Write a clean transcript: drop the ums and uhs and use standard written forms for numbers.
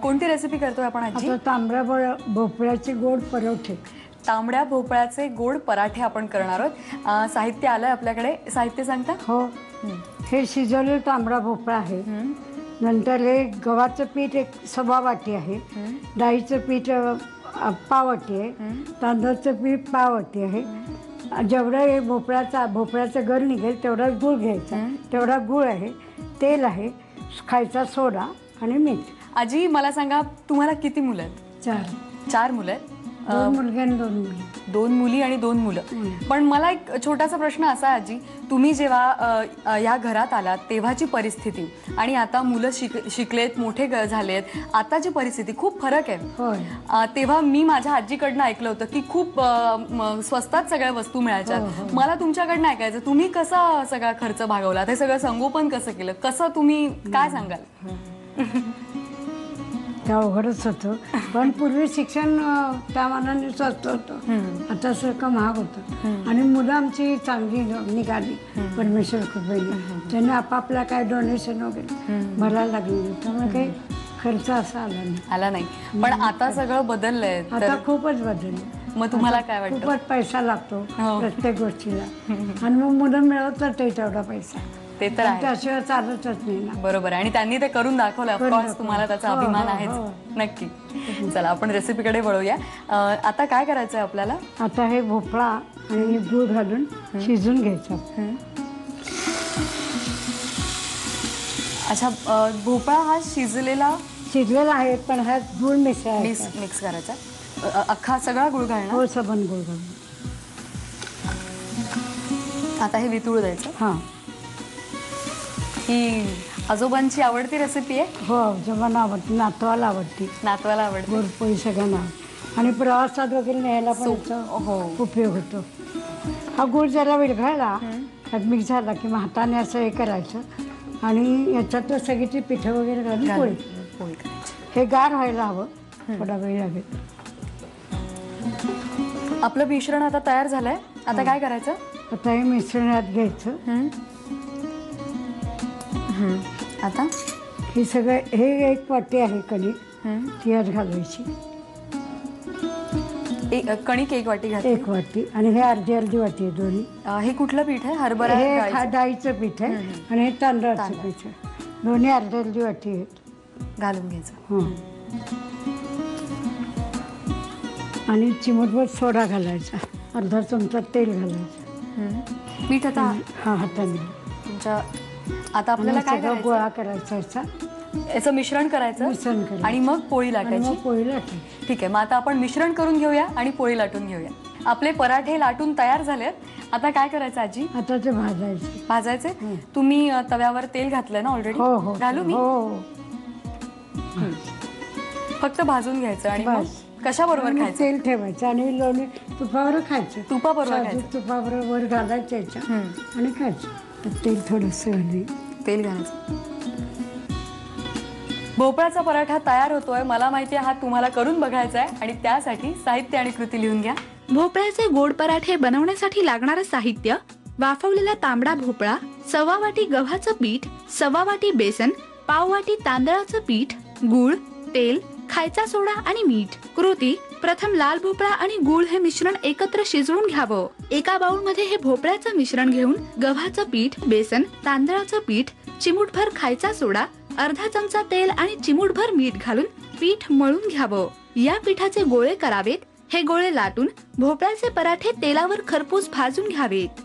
कोणती रेसिपी करतोय आपण आजी? तांबड्या भोपळ्याचे गोड पराठे. तांबड्या भोपळ्याचे गोड पराठे आपण करणार आहोत. साहित्य आलंय आपल्याकडे, साहित्य सांगता? हो, हे शिजवलेलं तांबडा भोपळा आहे. नंतर हे गव्हाचं पीठ 1 वाटी आहे, डाळीचं पीठ पाव वाटी आहे, तांदळाचं पीठ पाव वाटी आहे. जेवढं हे भोपळ्याचा गर निघेल तेवढा गूळ घ्यायचा, तेवढा गूळ आहे, तेल आहे, खायचा सोडा आणि मीठ. आजी मला सांगा, तुम्हाला किती मुलं आहेत? 4 मुलं आहेत. 2 मुलगे आणि 2 मुली. 2 मुली आणि 2 मुलं. पण मला एक छोटासा प्रश्न असा आहे आजी, तुम्ही जेव्हा या घरात आलात तेव्हाची परिस्थिती आणि आता मुलं शिकलेत, मोठे झालेत, आताची परिस्थिती खूप फरक आहे. तेव्हा मी माझ्या आजीकडनं ऐकलं होतं की खूप स्वस्तात सगळ्या वस्तू मिळायच्या. मला तुमच्याकडनं ऐकायचं, तुम्ही कसा सगळा खर्च भागवला, ते सगळं संगोपन कसं केलं, कसं तुम्ही काय सांगाल? अवघडच होतं, पण पूर्वी शिक्षण त्या मानाने स्वस्त होतं, आता सारखं महाग होतं. आणि मुलं आमची चांगली निघाली परमेश्वर कृपेने. त्यांनी आपापला काय डोनेशन वगैरे भरायला लागले, त्यामुळे काही खर्च असा आला नाही. पण आता सगळं बदललंय, आता खूपच बदललं. मग तुम्हाला काय वाटतं? खूपच पैसा लागतो प्रत्येक गोष्टीला, आणि मग मुलं मिळवत नाही तेवढा पैसा, ते तर आहे, त्याशिवाय चालतच नाही ना. बरोबर आहे. आणि त्यांनी ते करून दाखवलं, ऑफकोर्स तुम्हाला त्याचा अभिमान आहेच. नक्की. चला आपण रेसिपीकडे वळूया. आता काय करायचं आहे आपल्याला? आता हे भोपळा आणि गूळ घालून शिजून घ्यायचा. अच्छा, भोपळा हा शिजलेला आहे, पण हा गूळ मिक्स करायचा. अख्खा सगळा गूळ घालणार? हो, सबन गूळ घालून. आता हे वितूळ द्यायचं. हां, ही आजोबांची आवडती रेसिपी आहे. हो, आजोबांना आवडते, नातवाला आवडते. गोडपोळी सगळ्यांना. आणि प्रवासात वगैरे न्यायला पण उपयोग होतो. हा गूळ जरा विरघळला, मिक्स झाला की मग हाताने असं हे करायचं आणि याच्यात सगळी पिठं वगैरे घालून पोळी करायची. हे गार व्हायला हवं, थोडा वेळ लागेल. आपलं मिश्रण आता तयार झालंय. आता काय करायचं? आता हे मिश्रणात घ्यायचं. आता हे सगळं, हे 1 वाटी आहे कणिक, ती यात घालायची. कणिक 1 वाटी घालायची. 1 वाटी. आणि हे अर्धी वाटी आहे दोन्ही. हे कुठलं पीठ आहे? हरभरा? हे डाळीचं पीठ आहे आणि हे तांदळाचं पीठ आहे. दोन्ही अर्धी वाटी आहेत. घालून घ्यायचं. आणि चिमूटभर सोडा घालायचा, अर्धा चमचा तेल घालायचं. पीठ आता हाताने तुमच्या. आता आपल्याला काय करायचं? गोळा करायचा, याचं मिश्रण करायचं आणि मग पोळी लाटायची. ठीक आहे, मग आता आपण मिश्रण करून घेऊया आणि पोळी लाटून घेऊया. आपले पराठे लाटून तयार झालेत. आता काय करायचं आजी? आता ते भाजायचे. तुम्ही तव्यावर तेल घातलंय ना ऑलरेडी? हो. घालू मी? फक्त भाजून घ्यायचं आणि मग कशाबरोबर खायचं? तेल ठेवायचं आणि लोणी तुपावर खायचं. तुपाबरोबर वर घालायचं याच्या आणि खायचं. तेल थोडंसं तेल घालायचं. भोपळ्याचा पराठा तयार होतोय. मला माहिती आहे हा तुम्हाला करून बघायचा आहे आणि त्यासाठी साहित्य आणि कृती लिहून घ्या. भोपळ्याचे गोड पराठे बनवण्यासाठी लागणारं साहित्य: वाफवलेला तांबडा भोपळा, 1/4 वाटी गव्हाचं पीठ, 1/4 वाटी बेसन, पाव वाटी तांदळाचं पीठ, गूळ, तेल, खायचा सोडा आणि मीठ. कृती: प्रथम लाल भोपळा आणि गूळ हे मिश्रण एकत्र शिजवून घ्यावं. एका बाउल मध्ये हे भोपळ्याचं मिश्रण घेऊन गव्हाचं पीठ, बेसन, तांदळाचं पीठ, चिमूटभर खायचा सोडा, अर्धा चमचा तेल आणि चिमूटभर मीठ घालून पीठ मळून घ्यावं. या पिठाचे गोळे करावेत. हे गोळे लाटून भोपळ्याचे पराठे तेलावर खरपूस भाजून घ्यावेत.